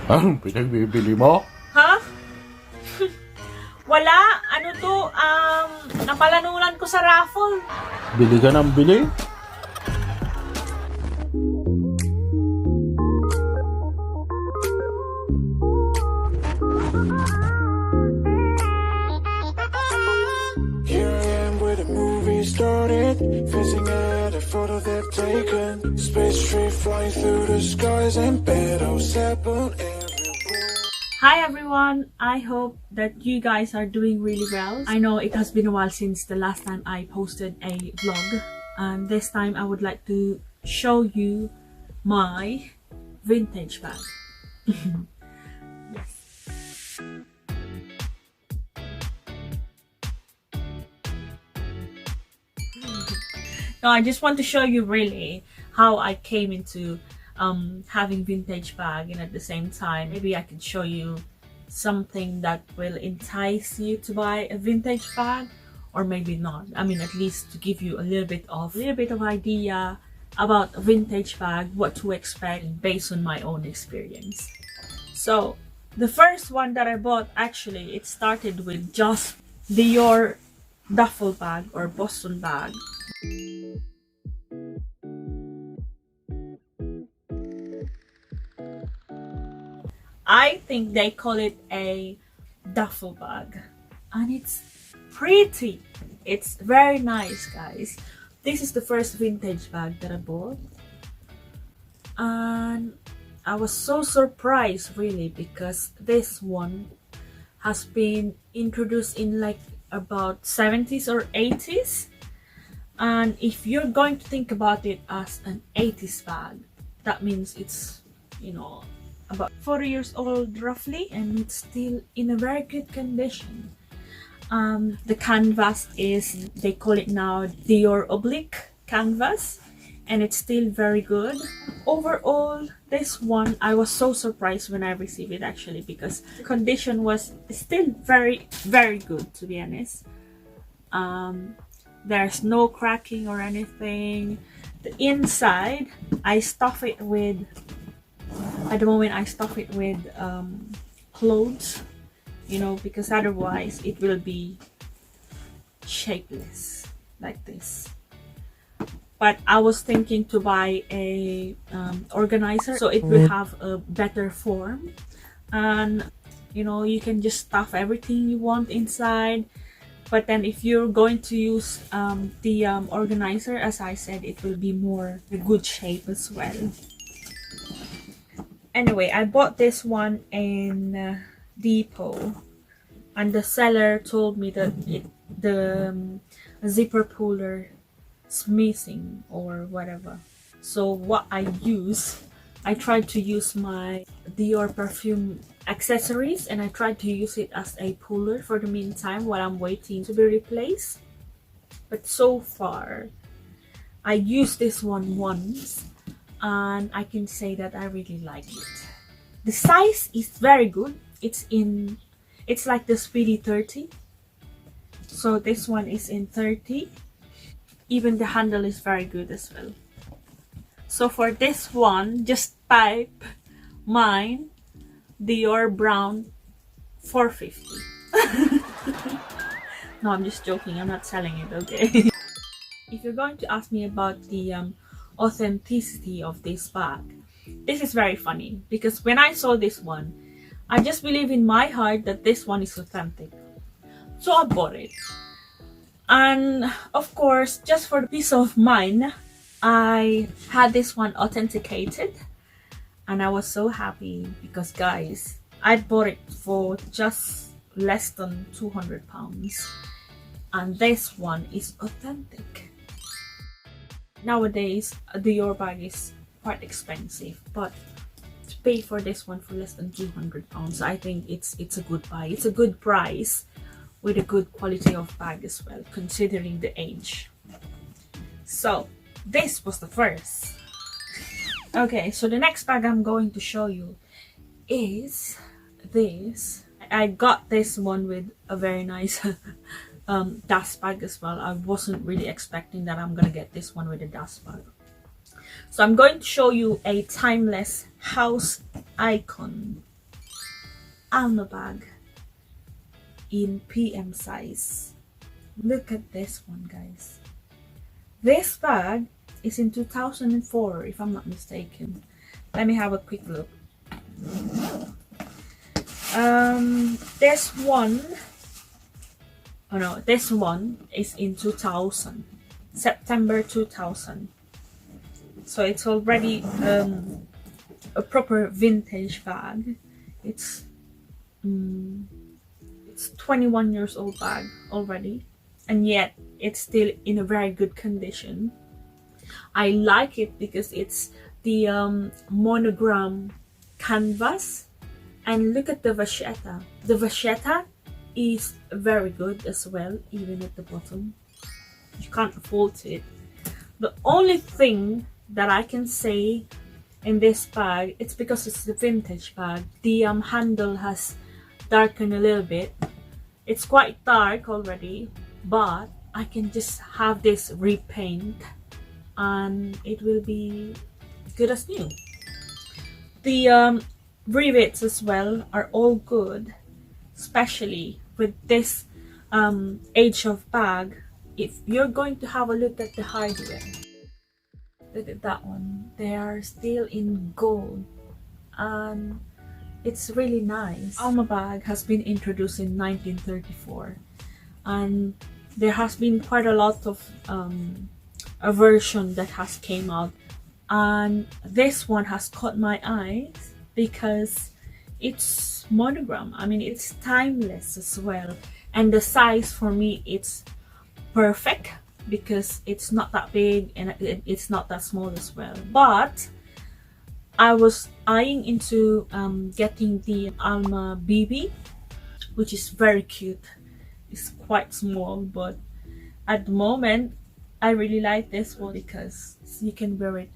Ang pinagbibili mo? Ha? Wala. Ano to? Napalanulan ko sa raffle. Bili ka ng bili? Here I am where the movie started, facing at a photo they've taken. Space tree flying through the skies and battles happen everywhere. Hi everyone, I hope that you guys are doing really well. I know it has been a while since the last time I posted a vlog, and this time I would like to show you my vintage bag. Yes. No, I just want to show you really how I came into having vintage bag, and at the same time maybe I can show you something that will entice you to buy a vintage bag, or maybe not. I mean, at least to give you a little bit of idea about a vintage bag, what to expect based on my own experience. So the first one that I bought, actually it started with just Dior duffel bag or Boston bag. I think they call it a duffel bag, and it's pretty. It's very nice, guys. This is the first vintage bag that I bought, and I was so surprised really, because this one has been introduced in like about 70s or 80s, and if you're going to think about it as an 80s bag, that means it's, you know, about 40 years old roughly, and it's still in a very good condition. The canvas is, they call it now Dior oblique canvas, and it's still very good. Overall, this one, I was so surprised when I received it actually, because the condition was still very good, to be honest. There's no cracking or anything. The inside, I stuff it with, at the moment I stuff it with clothes, you know, because otherwise it will be shapeless like this. But I was thinking to buy a organizer, so it will have a better form, and you know, you can just stuff everything you want inside. But then if you're going to use the organizer, as I said, it will be more a good shape as well. Anyway, I bought this one in Depot, and the seller told me that the zipper puller is missing or whatever. So what I tried to use my Dior perfume accessories, and I tried to use it as a puller for the meantime while I'm waiting to be replaced. But so far, I used this one once, and I can say that I really like it. The size is very good. It's like the Speedy 30. So this one is in 30. Even the handle is very good as well. So for this one, just type mine Dior brown 450. No, I'm just joking. I'm not selling it, okay? If you're going to ask me about the authenticity of this bag, this is very funny, because when I saw this one, I just believe in my heart that this one is authentic, so I bought it. And of course, just for the peace of mind, I had this one authenticated, and I was so happy because, guys, I bought it for just less than £200, and this one is authentic. Nowadays, a Dior bag is quite expensive, but to pay for this one for less than £200, I think it's a good buy. It's a good price with a good quality of bag as well, considering the age. So this was the first. Okay, so the next bag I'm going to show you is this. I got this one with a very nice dust bag as well. I wasn't really expecting that I'm gonna get this one with a dust bag. So I'm going to show you a timeless house icon Alma bag in PM size. Look at this one, guys. This bag is in 2004, if I'm not mistaken. Let me have a quick look. This one, oh no, this one is in 2000, September 2000. So it's already a proper vintage bag. It's 21 years old bag already, and yet it's still in a very good condition. I like it because it's the monogram canvas, and look at the vachetta. The vachetta is very good as well, even at the bottom. You can't fault it. The only thing that I can say in this bag, it's because it's the vintage bag. The handle has darkened a little bit. It's quite dark already, but I can just have this repaint and it will be good as new. The rivets as well are all good, especially with this age of bag. If you're going to have a look at the hardware, look at that one. They are still in gold and it's really nice. Alma bag has been introduced in 1934 and there has been quite a lot of a version that has came out, and this one has caught my eyes because it's monogram. I mean, it's timeless as well, and the size for me it's perfect because it's not that big and it's not that small as well. But I was eyeing into getting the Alma BB, which is very cute. It's quite small, but at the moment I really like this one because you can wear it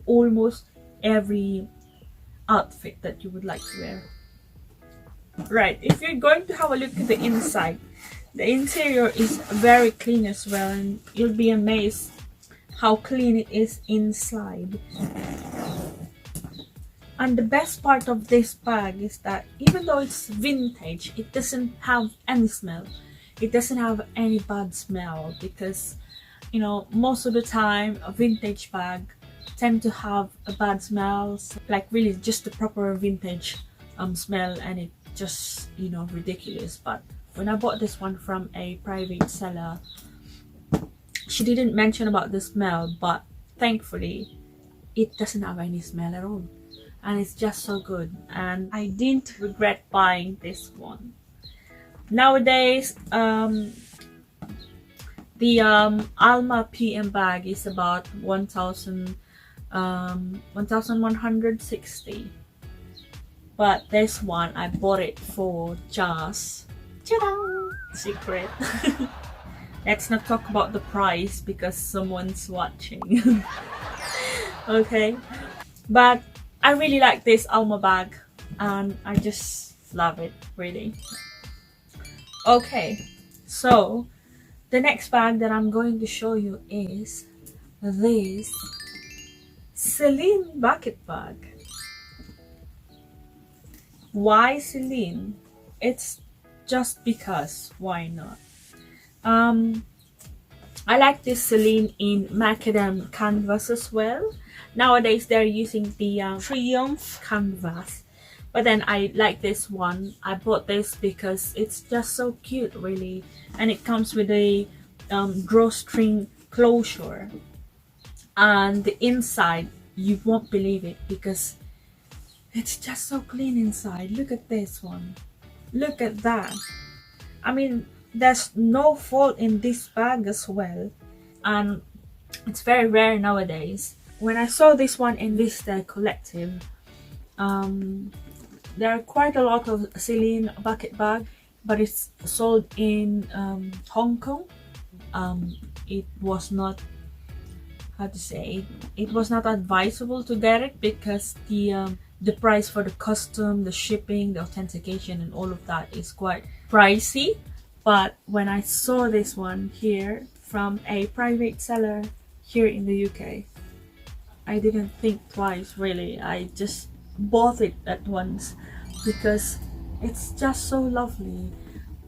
almost every outfit that you would like to wear. Right, if you're going to have a look at the inside, the interior is very clean as well, and you'll be amazed how clean it is inside. And the best part of this bag is that even though it's vintage, it doesn't have any smell. It doesn't have any bad smell because, you know, most of the time a vintage bag tend to have a bad smell, like really just the proper vintage smell, and it just, you know, ridiculous. But when I bought this one from a private seller, she didn't mention about the smell, but thankfully it doesn't have any smell at all, and it's just so good, and I didn't regret buying this one. Nowadays the Alma PM bag is about 1160, but this one I bought it for just secret. Let's not talk about the price because someone's watching. Okay, but I really like this Alma bag and I just love it, really. Okay, so the next bag that I'm going to show you is this Celine bucket bag. Why Celine? It's just because, why not? I like this Celine in macadam canvas as well. Nowadays they're using the Triumph canvas, but then I like this one. I bought this because it's just so cute, really, and it comes with a drawstring closure, and the inside, you won't believe it because it's just so clean inside. Look at this one. Look at that. I mean, there's no fault in this bag as well, and it's very rare nowadays. When I saw this one in Vista Collective, there are quite a lot of Celine bucket bag, but it's sold in Hong Kong. It was not, how to say, it was not advisable to get it because the price for the custom, the shipping, the authentication, and all of that is quite pricey. But when I saw this one here from a private seller here in the UK, I didn't think twice, really. I just bought it at once because It's just so lovely.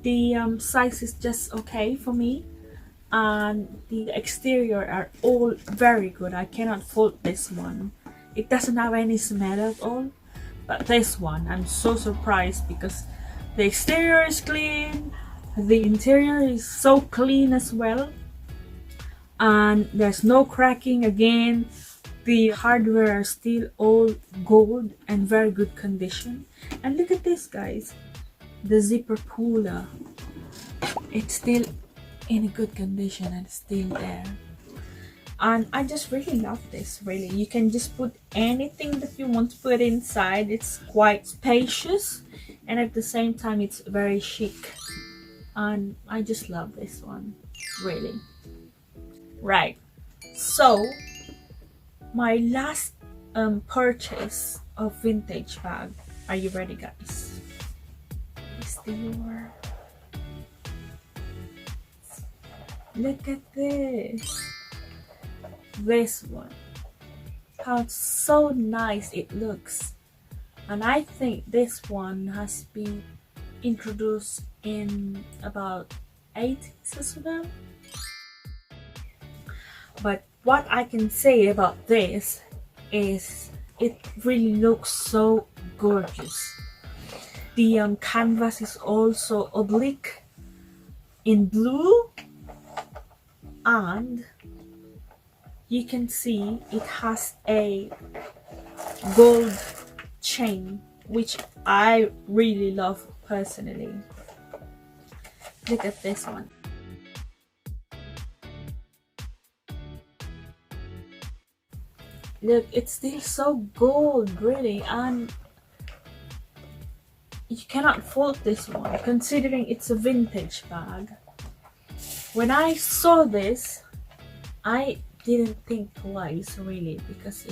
The size is just okay for me, and the exterior are all very good. I cannot fault this one. It doesn't have any smell at all, but this one I'm so surprised because the exterior is clean, the interior is so clean as well, and there's no cracking. Again, the hardware are still all gold and very good condition. And look at this, guys, the zipper puller, it's still in a good condition and still there. And I just really love this. Really, you can just put anything that you want to put inside. It's quite spacious, and at the same time it's very chic, and I just love this one, really. Right, so my last purchase of vintage bag. Are you ready, guys? Is Dior. Look at this. This one. How so nice it looks. And I think this one has been introduced in about 80s as well. But what I can say about this is it really looks so gorgeous. The canvas is also oblique in blue, and you can see it has a gold chain, which I really love personally. Look at this one. Look, it's still so gold, really, and you cannot fault this one considering it's a vintage bag. When I saw this, I didn't think twice, really, because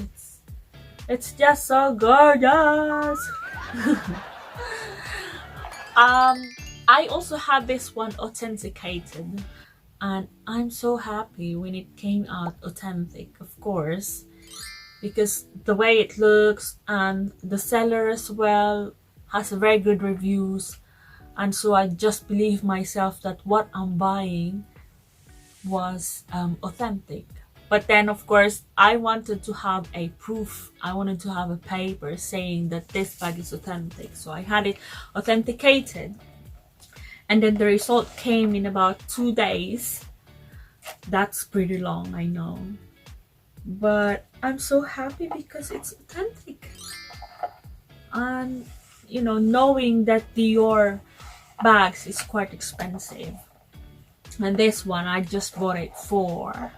it's just so gorgeous. I also have this one authenticated, and I'm so happy when it came out authentic, of course, because the way it looks, and the seller as well has very good reviews, and so I just believe myself that what I'm buying was authentic. But then, of course, I wanted to have a proof. I wanted to have a paper saying that this bag is authentic, so I had it authenticated, and then the result came in about 2 days. That's pretty long, I know, but I'm so happy because it's authentic. And you know, knowing that Dior bags is quite expensive, and this one I just bought it for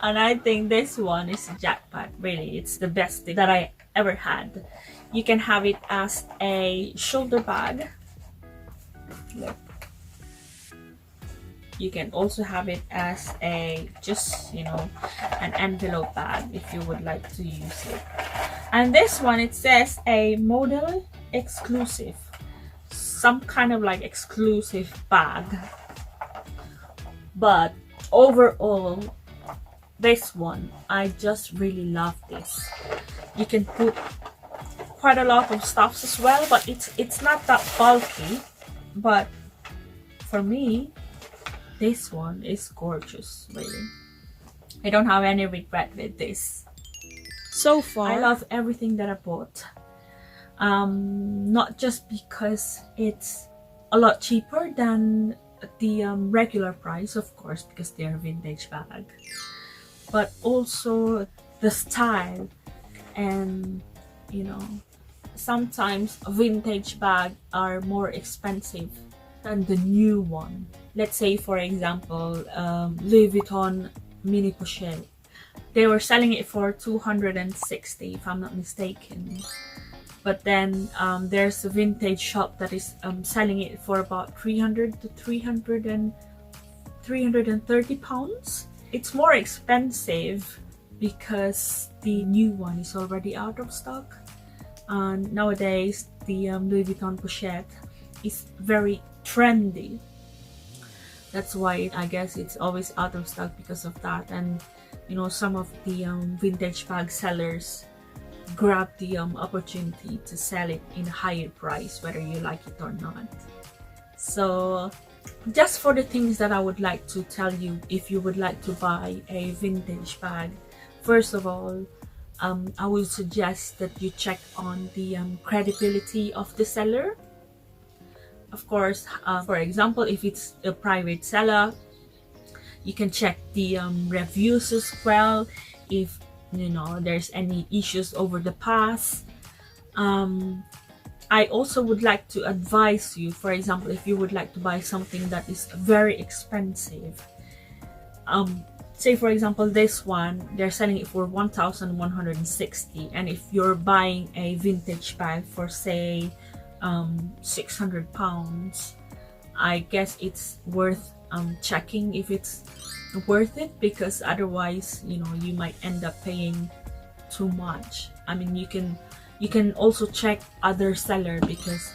and I think this one is a jackpot, really. It's the best thing that I ever had. You can have it as a shoulder bag. Look. You can also have it as a, just, you know, an envelope bag if you would like to use it. And this one, it says a model exclusive, some kind of like exclusive bag. But overall, this one, I just really love this. You can put quite a lot of stuff as well, but it's not that bulky. But for me, this one is gorgeous, really. I don't have any regret with this. So far, I love everything that I bought. Not just because it's a lot cheaper than the regular price, of course, because they're vintage bag, but also the style. And you know, sometimes vintage bags are more expensive than the new one. Let's say, for example, Louis Vuitton mini pochette. They were selling it for 260, if I'm not mistaken. But then there's a vintage shop that is selling it for about 300 to 330 pounds. It's more expensive because the new one is already out of stock. And nowadays, the Louis Vuitton pochette is very trendy. That's why I guess it's always out of stock because of that. And you know, some of the vintage bag sellers grab the opportunity to sell it in a higher price, whether you like it or not. So just for the things that I would like to tell you, if you would like to buy a vintage bag, first of all, I would suggest that you check on the credibility of the seller. Of course, for example, if it's a private seller, you can check the reviews as well, if you know there's any issues over the past. I also would like to advise you, for example, if you would like to buy something that is very expensive, say for example this one, they're selling it for 1,160, and if you're buying a vintage bag for say £600, I guess it's worth checking if it's worth it, because otherwise, you know, you might end up paying too much. I mean, you can also check other seller, because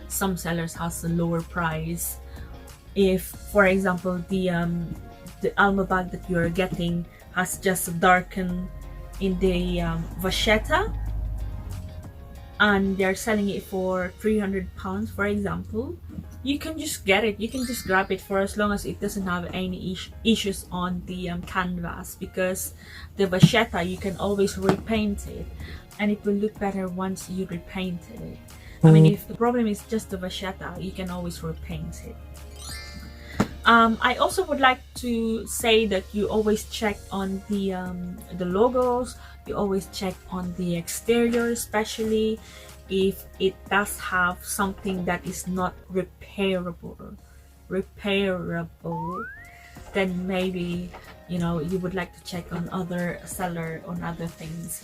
some sellers has a lower price. If for example the Alma bag that you're getting has just darkened in the vachetta, and they're selling it for £300, for example, you can just get it, you can just grab it, for as long as it doesn't have any issues on the canvas, because the vachetta you can always repaint it and it will look better once you repaint it. I mean, if the problem is just the vachetta, you can always repaint it. I also would like to say that you always check on the logos. You always check on the exterior, especially if it does have something that is not repairable, then maybe, you know, you would like to check on other seller on other things.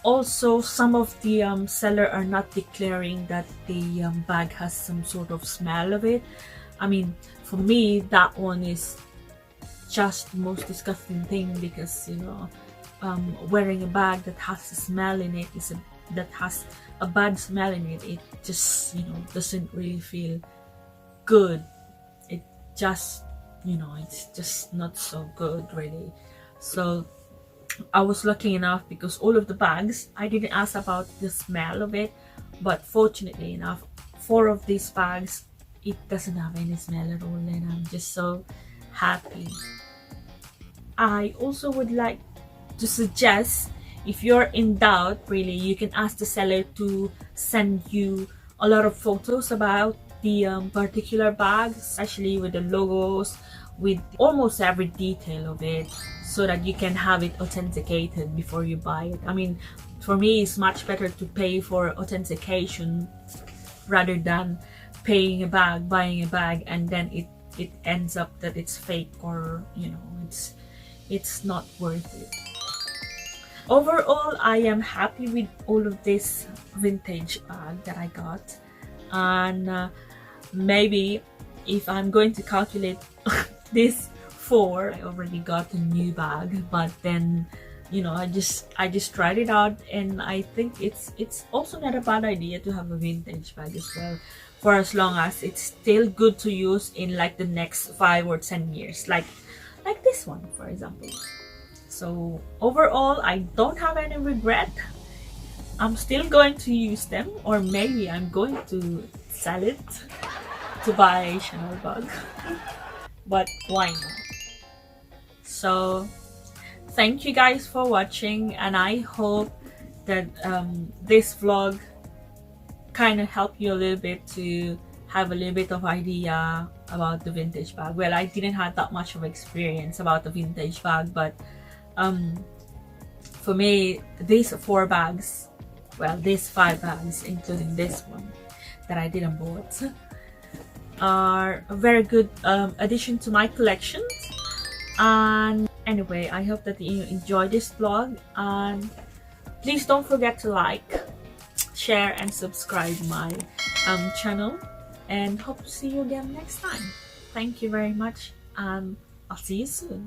Also, some of the seller are not declaring that the bag has some sort of smell of it. I mean, for me, that one is just the most disgusting thing, because you know, wearing a bag that has a smell in it that has a bad smell in it, it just, you know, doesn't really feel good. It just, you know, it's just not so good really. So I was lucky enough, because all of the bags, I didn't ask about the smell of it, but fortunately enough, 4 of these bags, it doesn't have any smell at all, and I'm just so happy. I also would like to suggest, if you're in doubt, really, you can ask the seller to send you a lot of photos about the particular bag, especially with the logos, with almost every detail of it, so that you can have it authenticated before you buy it. I mean, for me, it's much better to pay for authentication rather than buying a bag, and then it ends up that it's fake, or you know, it's not worth it. Overall, I am happy with all of this vintage bag that I got, and maybe if I'm going to calculate this 4, I already got a new bag, but then, you know, I just tried it out, and I think it's also not a bad idea to have a vintage bag as well, for as long as it's still good to use in like the next 5 or 10 years, like this one, for example. So overall, I don't have any regret. I'm still going to use them, or maybe I'm going to sell it to buy a Chanel bag. But why not? So thank you guys for watching, and I hope that this vlog kind of helped you a little bit to have a little bit of idea about the vintage bag. Well, I didn't have that much of experience about the vintage bag, but for me, these 4 bags, well, these 5 bags, including this one that I didn't bought, are a very good addition to my collection. And anyway, I hope that you enjoyed this vlog, and please don't forget to like, share and subscribe my channel, and hope to see you again next time. Thank you very much, and I'll see you soon.